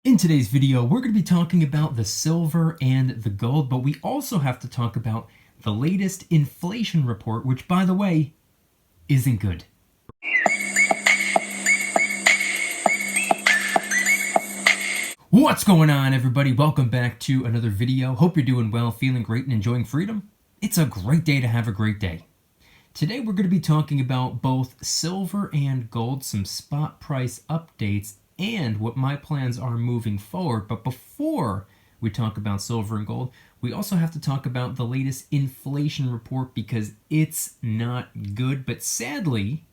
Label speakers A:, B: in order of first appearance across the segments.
A: In today's video, we're going to be talking about the silver and the gold, but we also have to talk about the latest inflation report, which, by the way, isn't good. What's going on, everybody? Welcome back to another video. Hope you're doing well, feeling great, and enjoying freedom. It's a great day to have a great day. Today, we're going to be talking about both silver and gold, some spot price updates, and what my plans are moving forward. But before we talk about silver and gold, we also have to talk about the latest inflation report because it's not good, but sadly,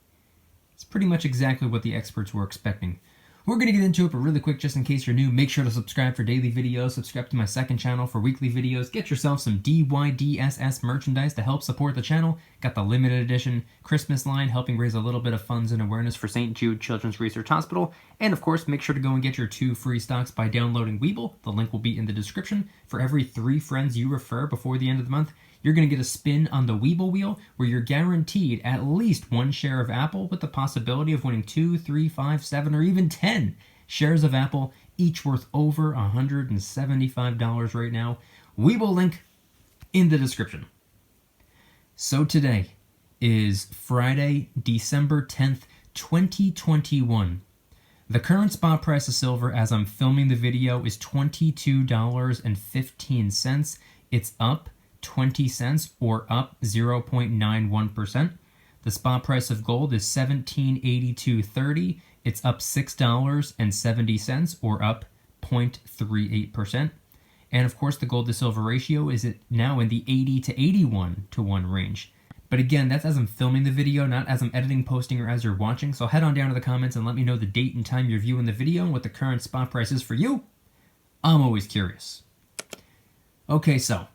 A: it's pretty much exactly what the experts were expecting. We're going to get into it, but really quick, just in case you're new, make sure to subscribe for daily videos, subscribe to my second channel for weekly videos, get yourself some DYDSS merchandise to help support the channel. Got the limited edition Christmas line, helping raise a little bit of funds and awareness for St. Jude Children's Research Hospital. And of course, make sure to go and get your 2 free stocks by downloading Weeble. The link will be in the description. For every 3 friends you refer before the end of the month, you're going to get a spin on the Weeble wheel where you're guaranteed at least 1 share of Apple with the possibility of winning 2, 3, 5, 7, or even 10 shares of Apple, each worth over $175 right now. Weeble link in the description. So today is Friday, December 10th, 2021. The current spot price of silver as I'm filming the video is $22.15. It's up 20 cents or up 0.91%. The spot price of gold is $17.8230. It's up $6.70 or up 0.38%. And of course, the gold to silver ratio is now in the 80 to 81 to 1 range. But again, that's as I'm filming the video, not as I'm editing, posting, or as you're watching. So head on down to the comments and let me know the date and time you're viewing the video and what the current spot price is for you. I'm always curious. Okay, so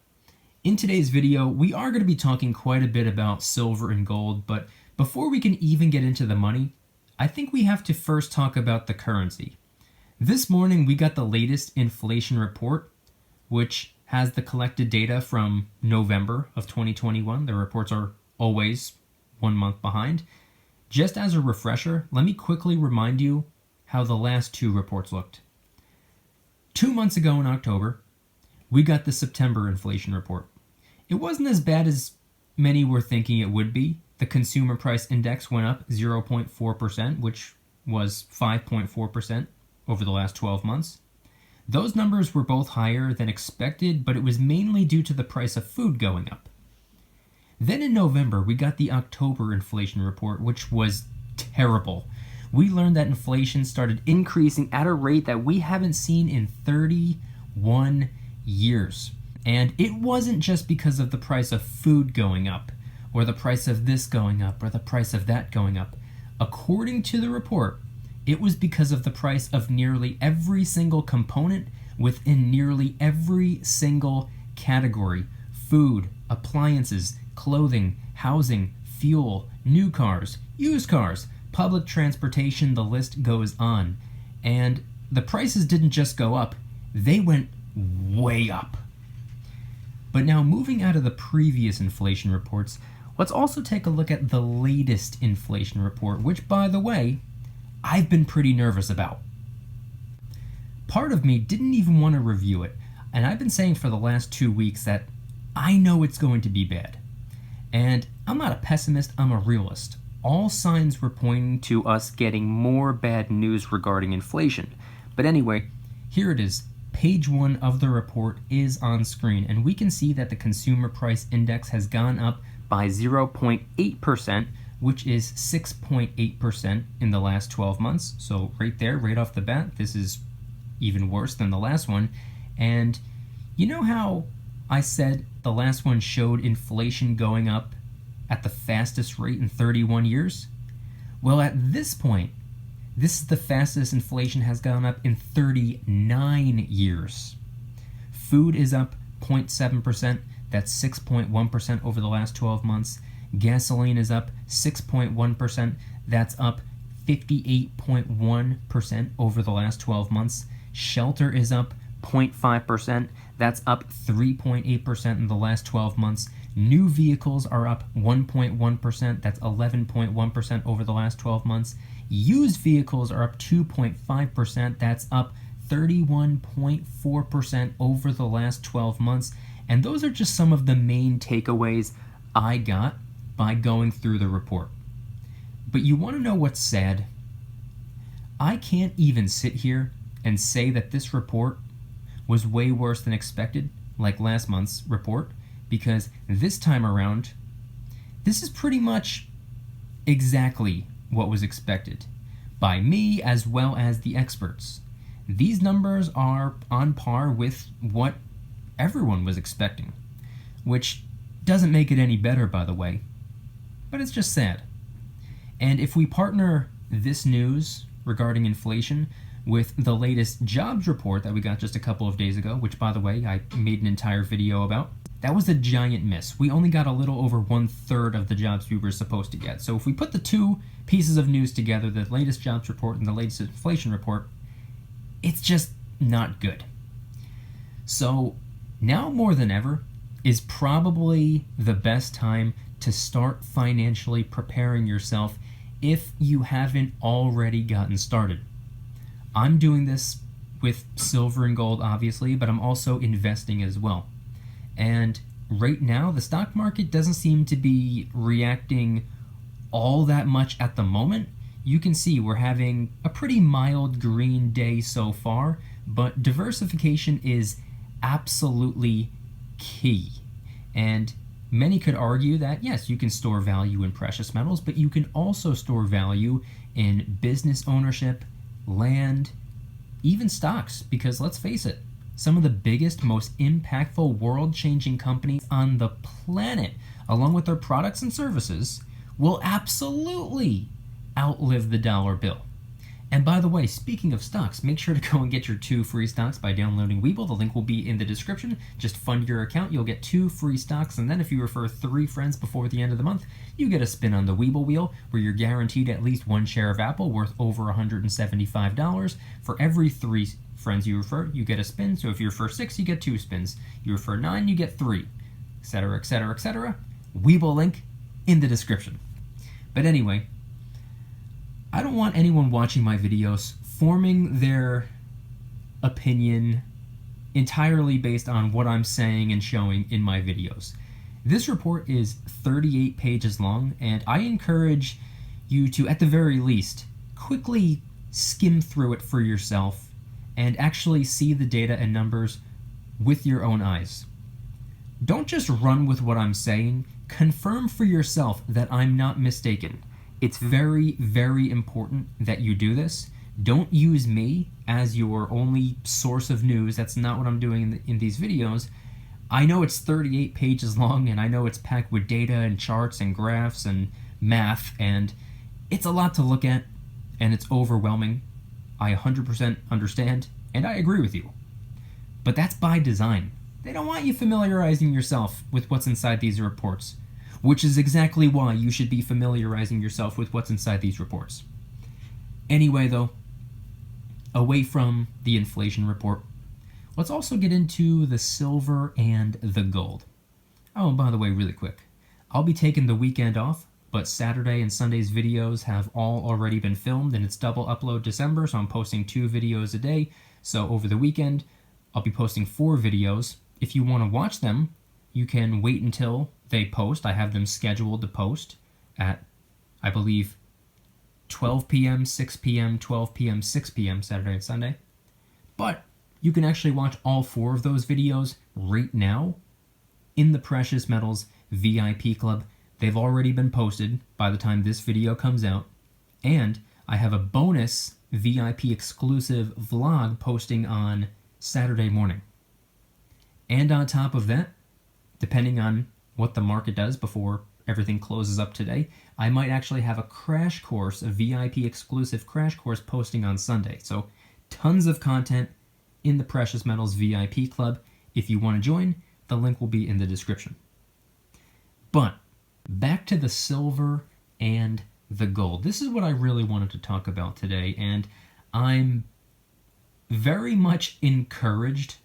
A: in today's video, we are going to be talking quite a bit about silver and gold, but before we can even get into the money, I think we have to first talk about the currency. This morning, we got the latest inflation report, which has the collected data from November of 2021. The reports are always 1 month behind. Just as a refresher, let me quickly remind you how the last 2 reports looked. 2 months ago in October, we got the September inflation report. It wasn't as bad as many were thinking it would be. The consumer price index went up 0.4%, which was 5.4% over the last 12 months. Those numbers were both higher than expected, but it was mainly due to the price of food going up. Then in November, we got the October inflation report, which was terrible. We learned that inflation started increasing at a rate that we haven't seen in 31 years. And it wasn't just because of the price of food going up, or the price of this going up, or the price of that going up. According to the report, it was because of the price of nearly every single component within nearly every single category. Food, appliances, clothing, housing, fuel, new cars, used cars, public transportation, the list goes on. And the prices didn't just go up, they went way up. But now, moving out of the previous inflation reports, let's also take a look at the latest inflation report, which, by the way, I've been pretty nervous about. Part of me didn't even want to review it, and I've been saying for the last 2 weeks that I know it's going to be bad. And I'm not a pessimist, I'm a realist. All signs were pointing to us getting more bad news regarding inflation. But anyway, here it is. Page 1 of the report is on screen, and we can see that the consumer price index has gone up by 0.8%, which is 6.8% in the last 12 months. So right there, right off the bat, this is even worse than the last one. And you know how I said the last one showed inflation going up at the fastest rate in 31 years? Well, at this point, this is the fastest inflation has gone up in 39 years. Food is up 0.7%. That's 6.1% over the last 12 months. Gasoline is up 6.1%. That's up 58.1% over the last 12 months. Shelter is up 0.5%. That's up 3.8% in the last 12 months. New vehicles are up 1.1%. That's 11.1% over the last 12 months. Used vehicles are up 2.5%. That's up 31.4% over the last 12 months. And those are just some of the main takeaways I got by going through the report. But you want to know what's sad? I can't even sit here and say that this report was way worse than expected, like last month's report, because this time around, this is pretty much exactly what was expected by me as well as the experts. These numbers are on par with what everyone was expecting, which doesn't make it any better, by the way, but it's just sad. And if we partner this news regarding inflation with the latest jobs report that we got just a couple of days ago, which, by the way, I made an entire video about, that was a giant miss. We only got a little over 1/3 of the jobs we were supposed to get. So if we put the two pieces of news together, the latest jobs report and the latest inflation report, it's just not good. So now more than ever is probably the best time to start financially preparing yourself if you haven't already gotten started. I'm doing this with silver and gold, obviously, but I'm also investing as well. And right now, the stock market doesn't seem to be reacting all that much at the moment. You can see we're having a pretty mild green day so far, but diversification is absolutely key. And many could argue that, yes, you can store value in precious metals, but you can also store value in business ownership, land, even stocks, because let's face it, some of the biggest, most impactful, world-changing companies on the planet, along with their products and services, will absolutely outlive the dollar bill. And by the way, speaking of stocks, make sure to go and get your 2 free stocks by downloading Webull. The link will be in the description. Just fund your account, you'll get 2 free stocks, and then if you refer 3 friends before the end of the month, you get a spin on the Webull wheel, where you're guaranteed at least 1 share of Apple worth over $175. For every 3 friends you refer, you get a spin. So if you refer 6, you get 2 spins. You refer 9, you get 3, etc., etc., etc. Webull link in the description. But anyway, I don't want anyone watching my videos forming their opinion entirely based on what I'm saying and showing in my videos. This report is 38 pages long, and I encourage you to, at the very least, quickly skim through it for yourself and actually see the data and numbers with your own eyes. Don't just run with what I'm saying. Confirm for yourself that I'm not mistaken. It's very, very important that you do this. Don't use me as your only source of news. That's not what I'm doing in these videos. I know it's 38 pages long, and I know it's packed with data and charts and graphs and math, and it's a lot to look at, and it's overwhelming. I 100% understand, and I agree with you. But that's by design. They don't want you familiarizing yourself with what's inside these reports, which is exactly why you should be familiarizing yourself with what's inside these reports. Anyway, though, away from the inflation report, let's also get into the silver and the gold. Oh, and by the way, really quick, I'll be taking the weekend off, but Saturday and Sunday's videos have all already been filmed, and it's double upload December, so I'm posting 2 videos a day. So over the weekend, I'll be posting 4 videos. If you want to watch them, you can wait until they post. I have them scheduled to post at, I believe, 12 p.m., 6 p.m., 12 p.m., 6 p.m. Saturday and Sunday. But you can actually watch all 4 of those videos right now in the Precious Metals VIP Club. They've already been posted by the time this video comes out. And I have a bonus VIP exclusive vlog posting on Saturday morning. And on top of that, depending on what the market does before everything closes up today, I might actually have a crash course, a VIP exclusive crash course posting on Sunday. So tons of content in the Precious Metals VIP Club. If you want to join, the link will be in the description. But back to the silver and the gold. This is what I really wanted to talk about today, and I'm very much encouraged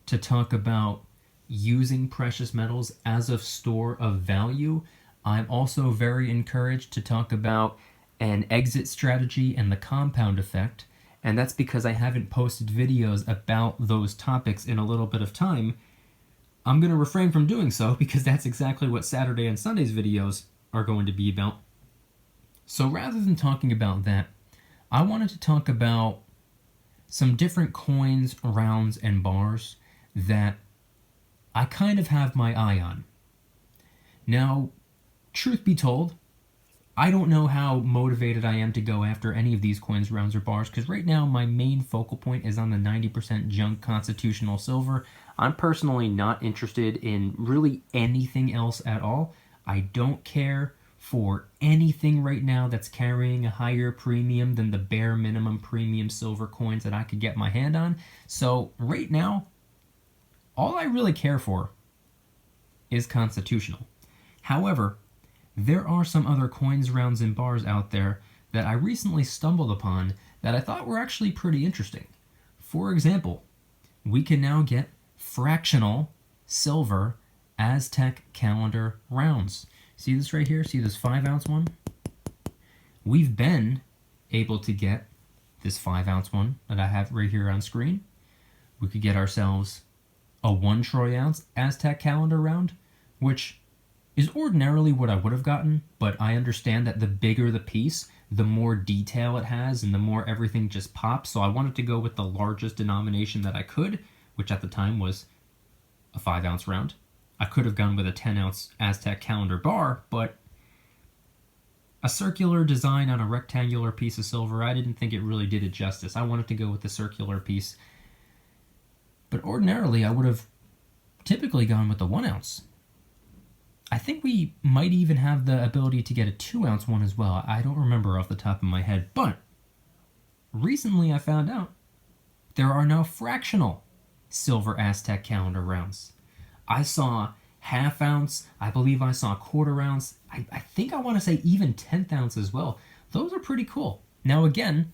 A: to talk about using precious metals as a store of value. I'm also very encouraged to talk about an exit strategy and the compound effect, And that's because I haven't posted videos about those topics in a little bit of time. I'm going to refrain from doing so because that's exactly what Saturday and Sunday's videos are going to be about. So rather than talking about that, I wanted to talk about some different coins, rounds, and bars that I kind of have my eye on. Now, truth be told, I don't know how motivated I am to go after any of these coins, rounds, or bars, because right now my main focal point is on the 90% junk constitutional silver. I'm personally not interested in really anything else at all. I don't care for anything right now that's carrying a higher premium than the bare minimum premium silver coins that I could get my hand on. So right now, all I really care for is constitutional. However, there are some other coins, rounds, and bars out there that I recently stumbled upon that I thought were actually pretty interesting. For example, we can now get fractional silver Aztec calendar rounds. See this right here? See this 5-ounce one? We've been able to get this 5-ounce one that I have right here on screen. We could get ourselves a 1 troy ounce Aztec calendar round, which is ordinarily what I would have gotten, but I understand that the bigger the piece, the more detail it has and the more everything just pops. So I wanted to go with the largest denomination that I could, which at the time was a 5-ounce round. I could have gone with a 10-ounce Aztec calendar bar, but a circular design on a rectangular piece of silver, I didn't think it really did it justice. I wanted to go with the circular piece. But ordinarily, I would have typically gone with the 1-ounce. I think we might even have the ability to get a 2-ounce one as well. I don't remember off the top of my head, but recently I found out there are now fractional silver Aztec calendar rounds. I saw 1/2 ounce, I believe I saw 1/4 ounce, I think I want to say even 1/10 ounce as well. Those are pretty cool. Now again,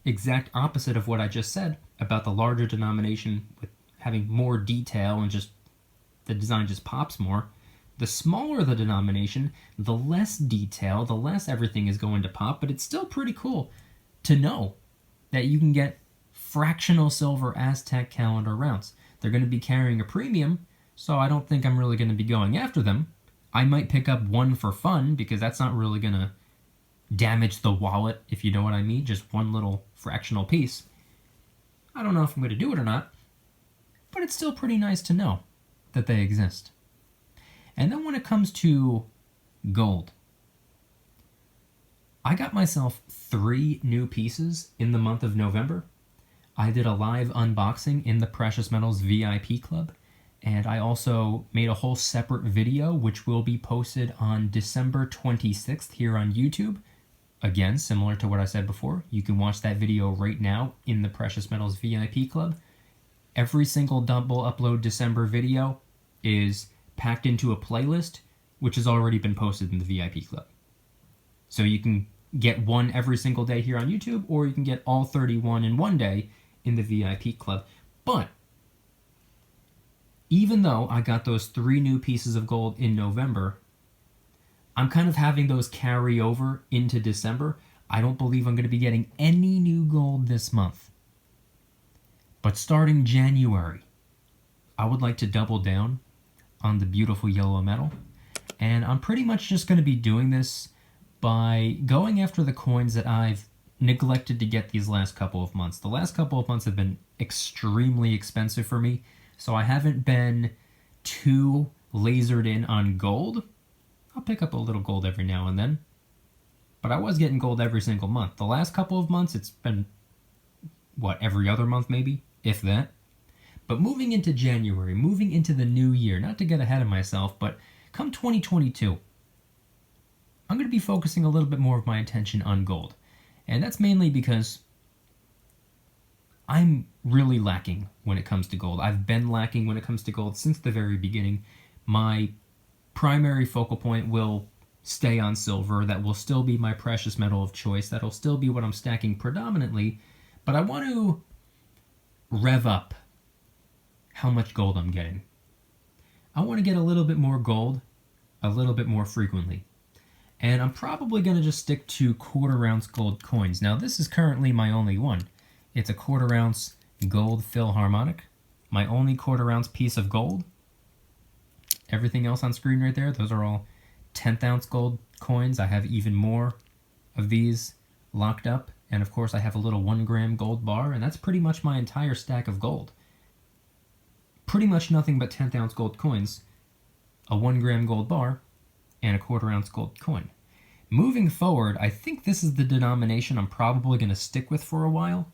A: exact opposite of what I just said about the larger denomination with having more detail and just the design just pops more. The smaller the denomination, the less detail, the less everything is going to pop, but it's still pretty cool to know that you can get fractional silver Aztec calendar rounds. They're going to be carrying a premium, so I don't think I'm really going to be going after them. I might pick up one for fun because that's not really going to damage the wallet, if you know what I mean, just one little fractional piece. I don't know if I'm going to do it or not, but it's still pretty nice to know that they exist. And then when it comes to gold, I got myself 3 new pieces in the month of November. I did a live unboxing in the Precious Metals VIP Club, and I also made a whole separate video which will be posted on December 26th here on YouTube. Again, similar to what I said before, you can watch that video right now in the Precious Metals VIP Club. Every single double upload December video is packed into a playlist, which has already been posted in the VIP Club. So you can get one every single day here on YouTube, or you can get all 31 in one day in the VIP Club. But even though I got those 3 new pieces of gold in November, I'm kind of having those carry over into December. I don't believe I'm going to be getting any new gold this month. But starting January, I would like to double down on the beautiful yellow metal. And I'm pretty much just going to be doing this by going after the coins that I've neglected to get these last couple of months. The last couple of months have been extremely expensive for me, so I haven't been too lasered in on gold. I'll pick up a little gold every now and then, but I was getting gold every single month. The last couple of months, it's been, every other month maybe, if that. But moving into January, moving into the new year, not to get ahead of myself, but come 2022, I'm going to be focusing a little bit more of my attention on gold. And that's mainly because I'm really lacking when it comes to gold. I've been lacking when it comes to gold since the very beginning. My primary focal point will stay on silver. That will still be my precious metal of choice. That'll still be what I'm stacking predominantly. But I want to rev up how much gold I'm getting. I want to get a little bit more gold, a little bit more frequently. And I'm probably going to just stick to 1/4 ounce gold coins. Now this is currently my only one. It's a 1/4 ounce gold Philharmonic. My only 1/4 ounce piece of gold. Everything else on screen right there, those are all 10th ounce gold coins. I have even more of these locked up. And of course I have a little 1 gram gold bar, and that's pretty much my entire stack of gold. Pretty much nothing but 10th ounce gold coins, a 1 gram gold bar, and a 1/4 ounce gold coin. Moving forward, I think this is the denomination I'm probably going to stick with for a while.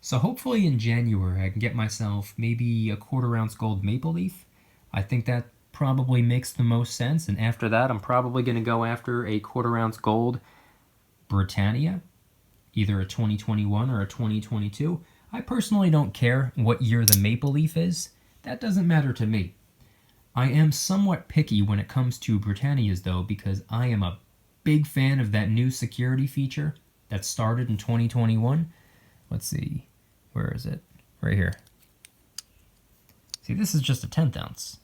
A: So hopefully in January I can get myself maybe a 1/4 ounce gold maple leaf. I think that probably makes the most sense. And after that, I'm probably going to go after a 1/4 ounce gold Britannia, either a 2021 or a 2022. I personally don't care what year the maple leaf is. That doesn't matter to me. I am somewhat picky when it comes to Britannias though, because I am a big fan of that new security feature that started in 2021. Let's see, where is it? Right here. See, this is just a 10th ounce.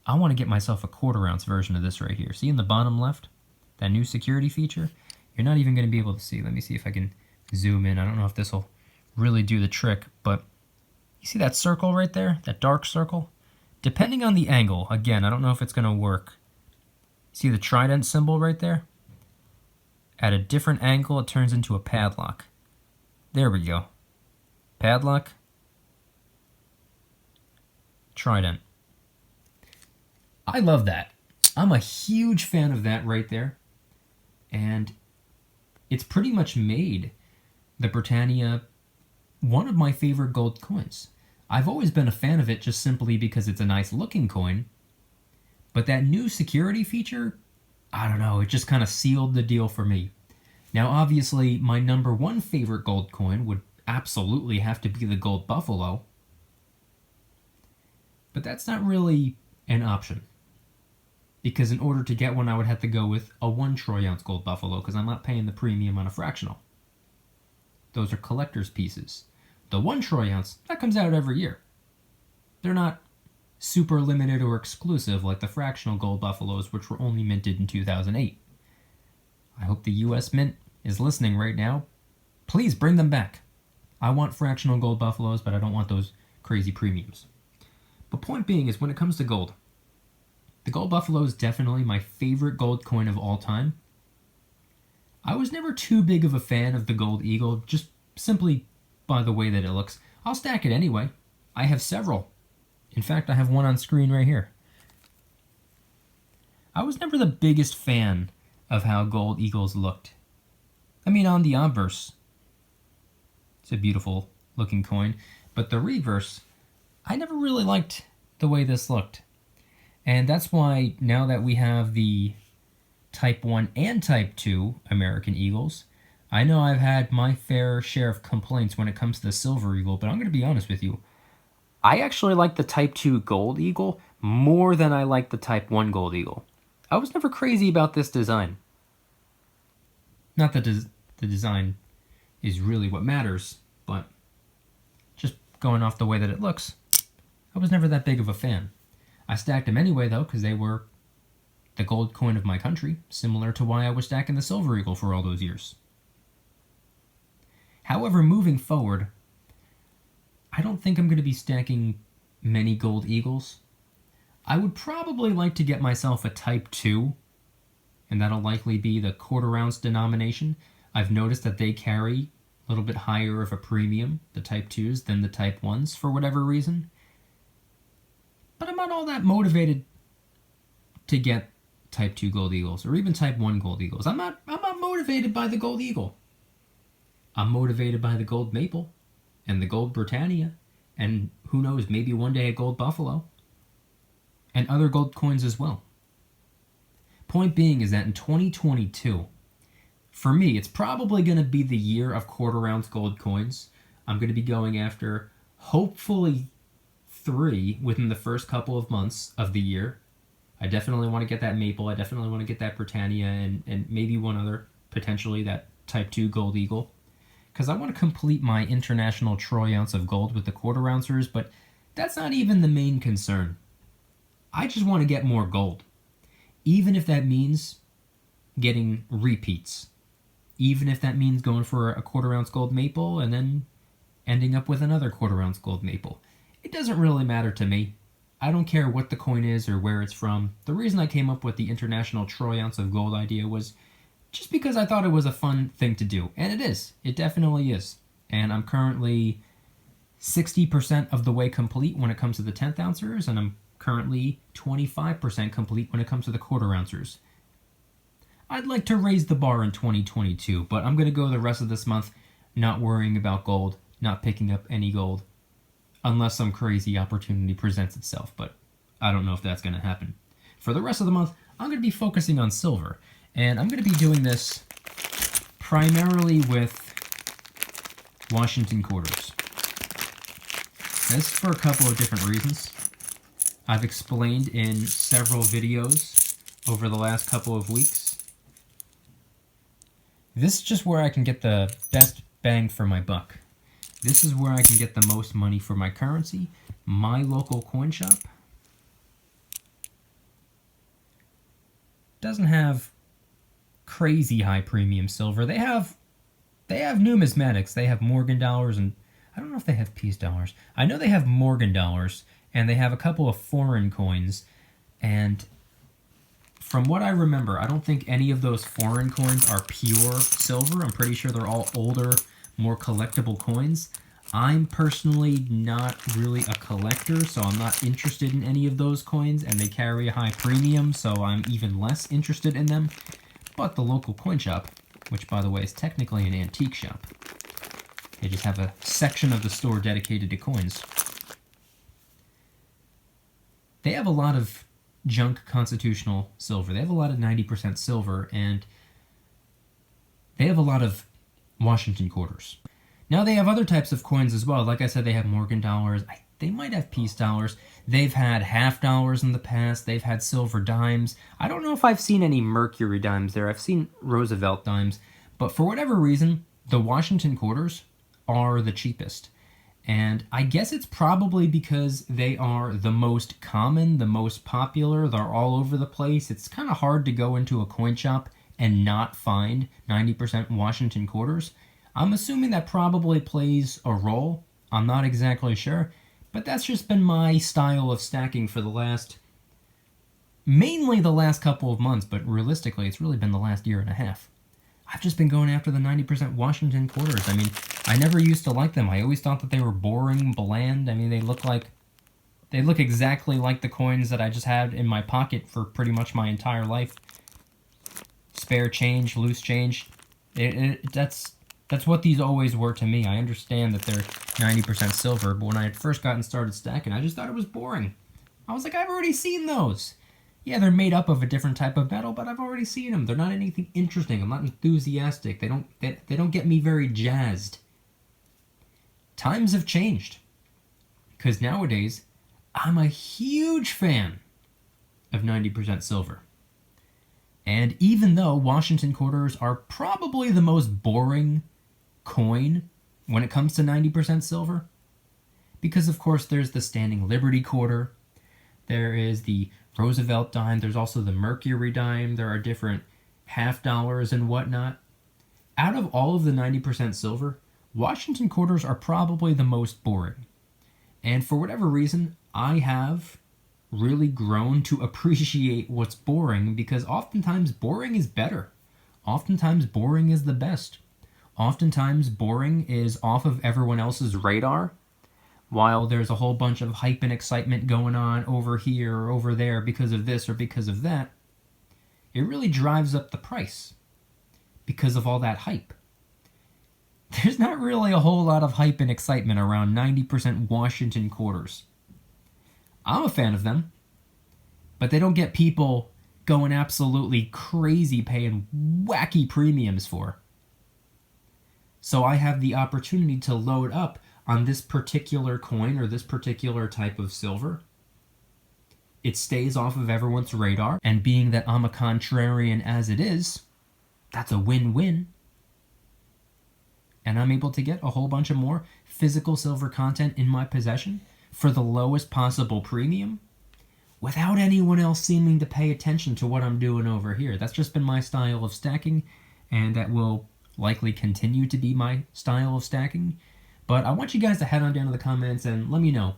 A: I want to get myself a 1/4 ounce version of this right here. See in the bottom left? That new security feature? You're not even going to be able to see. Let me see if I can zoom in. I don't know if this will really do the trick, but you see that circle right there? That dark circle? Depending on the angle, again, I don't know if it's going to work. See the trident symbol right there? At a different angle, it turns into a padlock. There we go. Padlock. Trident. I love that. I'm a huge fan of that right there. And it's pretty much made the Britannia one of my favorite gold coins. I've always been a fan of it just simply because it's a nice looking coin. But that new security feature, I don't know, it just kind of sealed the deal for me. Now obviously my #1 favorite gold coin would absolutely have to be the gold buffalo. But that's not really an option. Because in order to get one, I would have to go with a 1 troy ounce gold buffalo, because I'm not paying the premium on a fractional. Those are collector's pieces. The 1 troy ounce, that comes out every year. They're not super limited or exclusive like the fractional gold buffaloes, which were only minted in 2008. I hope the US Mint is listening right now. Please bring them back. I want fractional gold buffaloes, but I don't want those crazy premiums. But point being is, when it comes to gold, the gold buffalo is definitely my favorite gold coin of all time. I was never too big of a fan of the gold eagle, just simply by the way that it looks. I'll stack it anyway. I have several. In fact, I have one on screen right here. I was never the biggest fan of how gold eagles looked. I mean, on the obverse, it's a beautiful looking coin, but the reverse, I never really liked the way this looked. And that's why now that we have the Type 1 and Type 2 American Eagles, I know I've had my fair share of complaints when it comes to the Silver Eagle, but I'm going to be honest with you. I actually like the Type 2 Gold Eagle more than I like the Type 1 Gold Eagle. I was never crazy about this design. Not that the design is really what matters, but just going off the way that it looks, I was never that big of a fan. I stacked them anyway, though, because they were the gold coin of my country, similar to why I was stacking the Silver Eagle for all those years. However, moving forward, I don't think I'm going to be stacking many gold eagles. I would probably like to get myself a Type 2, and that'll likely be the 1/4 ounce denomination. I've noticed that they carry a little bit higher of a premium, the Type 2s, than the Type 1s for whatever reason. But I'm not all that motivated to get Type 2 gold eagles, or even Type 1 gold eagles. I'm not motivated by the gold eagle. I'm motivated by the gold maple, and the gold Britannia, and who knows, maybe one day a gold buffalo, and other gold coins as well. Point being is that in 2022, for me, it's probably going to be the year of 1/4 ounce gold coins. I'm going to be going after, hopefully, 3 within the first couple of months of the year. I definitely want to get that maple. I definitely want to get that Britannia, and maybe one other, potentially that Type 2 gold eagle. Because I want to complete my international troy ounce of gold with the 1/4 ouncers, but that's not even the main concern. I just want to get more gold. Even if that means getting repeats. Even if that means going for a 1/4 ounce gold maple and then ending up with another quarter-ounce gold maple. It doesn't really matter to me. I don't care what the coin is or where it's from. The reason I came up with the international troy ounce of gold idea was just because I thought it was a fun thing to do. And it is. It definitely is. And I'm currently 60% of the way complete when it comes to the 10th ouncers, and I'm currently 25% complete when it comes to the quarter ouncers. I'd like to raise the bar in 2022, but I'm going to go the rest of this month not worrying about gold, not picking up any gold, unless some crazy opportunity presents itself, but I don't know if that's going to happen. For the rest of the month, I'm going to be focusing on silver, and I'm going to be doing this primarily with Washington quarters. This is for a couple of different reasons. I've explained in several videos over the last couple of weeks. This is just where I can get the best bang for my buck. This is where I can get the most money for my currency. My local coin shop doesn't have crazy high premium silver. They have numismatics. They have Morgan dollars, and I don't know if they have peace dollars. I know they have Morgan dollars, and they have a couple of foreign coins, and from what I remember, I don't think any of those foreign coins are pure silver. I'm pretty sure they're all older, more collectible coins. I'm personally not really a collector, so I'm not interested in any of those coins, and they carry a high premium, so I'm even less interested in them. But the local coin shop, which by the way is technically an antique shop, they just have a section of the store dedicated to coins. They have a lot of junk constitutional silver. They have a lot of 90% silver, and they have a lot of Washington quarters. Now they have other types of coins as well. Like I said, they have Morgan dollars. They might have peace dollars. They've had half dollars in the past. They've had silver dimes. I don't know if I've seen any Mercury dimes there. I've seen Roosevelt dimes. But for whatever reason, the Washington quarters are the cheapest. And I guess it's probably because they are the most common, the most popular. They're all over the place. It's kind of hard to go into a coin shop and not find 90% Washington quarters. I'm assuming that probably plays a role. I'm not exactly sure. But that's just been my style of stacking for mainly the last couple of months. But realistically, it's really been the last year and a half. I've just been going after the 90% Washington quarters. I mean, I never used to like them. I always thought that they were boring, bland. I mean, they look exactly like the coins that I just had in my pocket for pretty much my entire life. Spare change, loose change. That's what these always were to me. I understand that they're 90% silver, but when I had first gotten started stacking, I just thought it was boring. I was like, I've already seen those. Yeah, they're made up of a different type of metal, but I've already seen them. They're not anything interesting. I'm not enthusiastic. They don't get me very jazzed. Times have changed. Because nowadays, I'm a huge fan of 90% silver. And even though Washington quarters are probably the most boring coin when it comes to 90% silver, because of course there's the Standing Liberty quarter, there is the Roosevelt dime, there's also the Mercury dime, there are different half dollars and whatnot. Out of all of the 90% silver, Washington quarters are probably the most boring. And for whatever reason, I have really grown to appreciate what's boring, because oftentimes boring is better. Oftentimes boring is the best. Oftentimes boring is off of everyone else's radar, while there's a whole bunch of hype and excitement going on over here or over there because of this or because of that. It really drives up the price because of all that hype. There's not really a whole lot of hype and excitement around 90% Washington quarters. I'm a fan of them, but they don't get people going absolutely crazy paying wacky premiums for. So I have the opportunity to load up on this particular coin or this particular type of silver. It stays off of everyone's radar, and being that I'm a contrarian as it is, that's a win-win. And I'm able to get a whole bunch of more physical silver content in my possession for the lowest possible premium without anyone else seeming to pay attention to what I'm doing over here. That's just been my style of stacking, and that will likely continue to be my style of stacking. But I want you guys to head on down to the comments and let me know.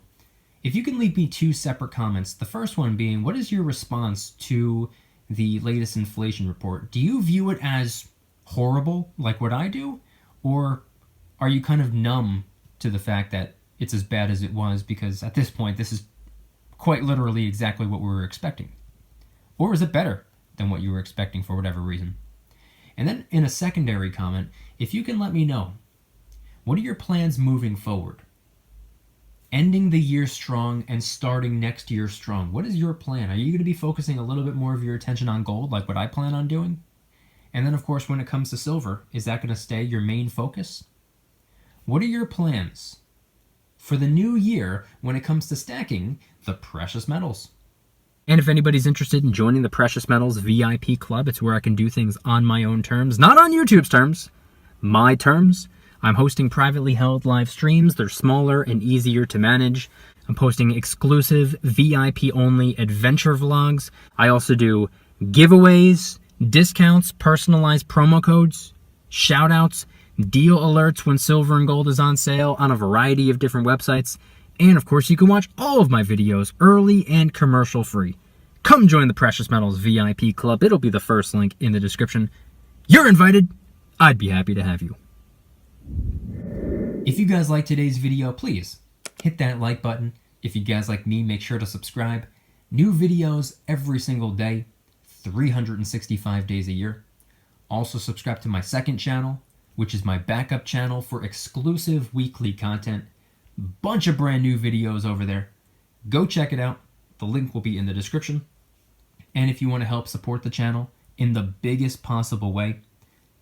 A: If you can leave me 2 separate comments, the first one being, what is your response to the latest inflation report? Do you view it as horrible, like what I do? Or are you kind of numb to the fact that it's as bad as it was, because at this point, this is quite literally exactly what we were expecting? Or is it better than what you were expecting for whatever reason? And then in a secondary comment, if you can let me know, what are your plans moving forward? Ending the year strong and starting next year strong. What is your plan? Are you going to be focusing a little bit more of your attention on gold, like what I plan on doing? And then, of course, when it comes to silver, is that going to stay your main focus? What are your plans for the new year when it comes to stacking the precious metals? And if anybody's interested in joining the Precious Metals VIP Club, it's where I can do things on my own terms, not on YouTube's terms, my terms. I'm hosting privately held live streams. They're smaller and easier to manage. I'm posting exclusive VIP-only adventure vlogs. I also do giveaways, discounts, personalized promo codes, shoutouts, deal alerts when silver and gold is on sale on a variety of different websites. And of course, you can watch all of my videos early and commercial free. Come join the Precious Metals VIP Club. It'll be the first link in the description. You're invited. I'd be happy to have you. If you guys like today's video, please hit that like button. If you guys like me, make sure to subscribe. New videos every single day, 365 days a year. Also subscribe to my second channel, which is my backup channel for exclusive weekly content. Bunch of brand new videos over there. Go check it out. The link will be in the description. And if you want to help support the channel in the biggest possible way,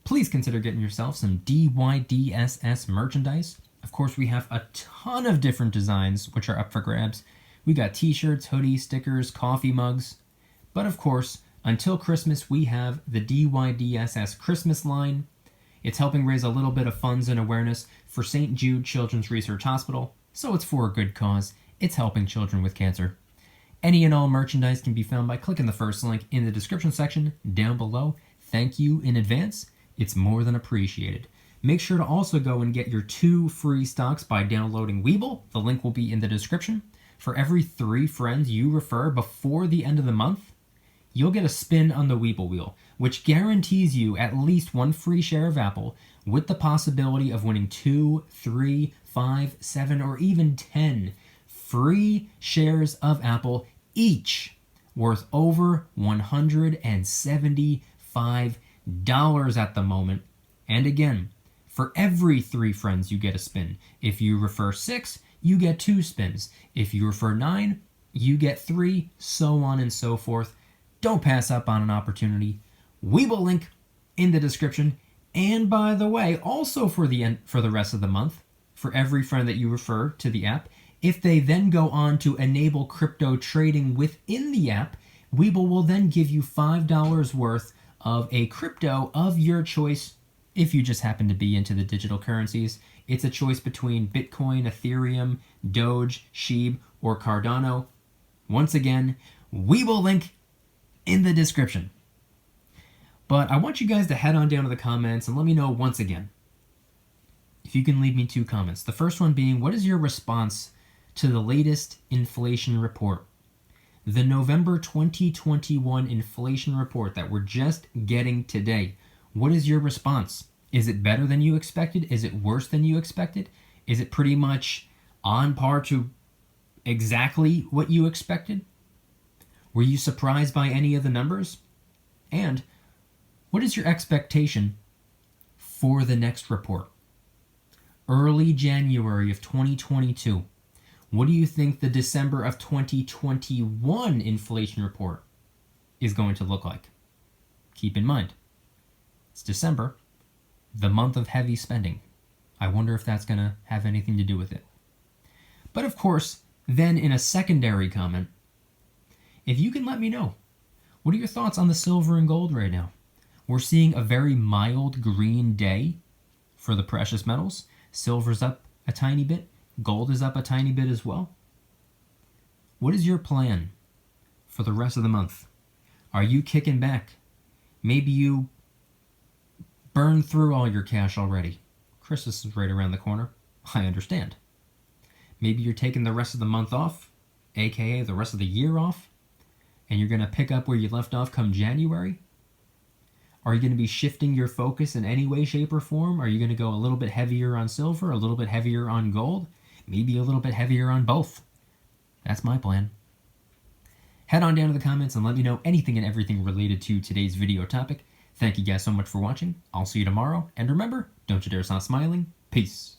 A: please consider getting yourself some DYDSS merchandise. Of course, we have a ton of different designs which are up for grabs. We got t-shirts, hoodies, stickers, coffee mugs. But of course, until Christmas, we have the DYDSS Christmas line. It's helping raise a little bit of funds and awareness for St. Jude Children's Research Hospital, so it's for a good cause. It's helping children with cancer. Any and all merchandise can be found by clicking the first link in the description section down below. Thank you in advance. It's more than appreciated. Make sure to also go and get your 2 free stocks by downloading Webull. The link will be in the description. For every 3 friends you refer before the end of the month, you'll get a spin on the Webull wheel, which guarantees you at least 1 free share of Apple, with the possibility of winning 2, 3, 5, 7, or even 10 free shares of Apple, each worth over $175 at the moment. And again, for every 3 friends you get a spin. If you refer 6, you get 2 spins. If you refer 9, you get 3, so on and so forth. Don't pass up on an opportunity. Webull link in the description. And by the way, also for the rest of the month, for every friend that you refer to the app, if they then go on to enable crypto trading within the app, Webull will then give you $5 worth of a crypto of your choice. If you just happen to be into the digital currencies, it's a choice between Bitcoin, Ethereum, Doge, Sheeb, or Cardano. Once again, Webull link in the description. But I want you guys to head on down to the comments and let me know once again. If you can leave me 2 comments. The first one being, what is your response to the latest inflation report? The November 2021 inflation report that we're just getting today. What is your response? Is it better than you expected? Is it worse than you expected? Is it pretty much on par to exactly what you expected? Were you surprised by any of the numbers? And what is your expectation for the next report? Early January of 2022. What do you think the December of 2021 inflation report is going to look like? Keep in mind, it's December, the month of heavy spending. I wonder if that's going to have anything to do with it. But of course, then in a secondary comment, if you can let me know, what are your thoughts on the silver and gold right now? We're seeing a very mild green day for the precious metals. Silver's up a tiny bit. Gold is up a tiny bit as well. What is your plan for the rest of the month? Are you kicking back? Maybe you burned through all your cash already. Christmas is right around the corner. I understand. Maybe you're taking the rest of the month off, aka the rest of the year off, and you're going to pick up where you left off come January. Are you going to be shifting your focus in any way, shape, or form? Are you going to go a little bit heavier on silver, a little bit heavier on gold, maybe a little bit heavier on both? That's my plan. Head on down to the comments and let me know anything and everything related to today's video topic. Thank you guys so much for watching. I'll see you tomorrow. And remember, don't you dare stop smiling. Peace.